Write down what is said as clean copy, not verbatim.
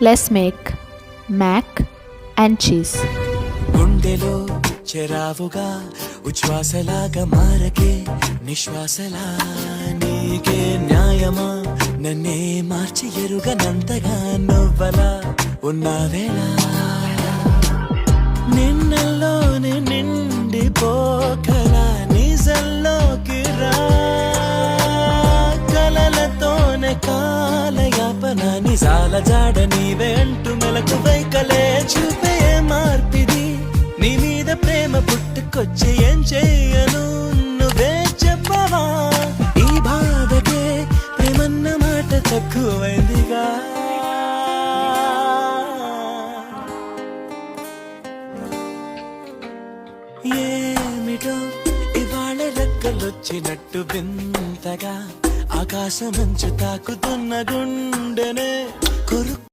Let's make mac and cheese. గుండెలో చెరావుగా ఉచ్ఛ్వాసలాగా మారకే నిశ్వాసలా నీకే న్యాయమా నన్నే మార్చి ఎరుగనంతగా నువ్వలా ఉన్నావేలా నిన్నల్లోనే నిండిపోకలా నిజల్లోకి రా కలలతోనే కాలయాపన నిజాల జాడ నీవే అంటూ మెలకు వైకలే చూపే మార్పిది నీ మీద ప్రేమ పుట్టుకొచ్చి ఏం చెయ్యను నువ్వే చెప్పవా ఈ బాధకే ప్రేమన్న మాట తక్కువైందిగా ఏమిటో ఇవాళ రెక్కలొచ్చినట్టు వింతగా ఆకాశమంచు తాకుతున్న గుండెనే కొరు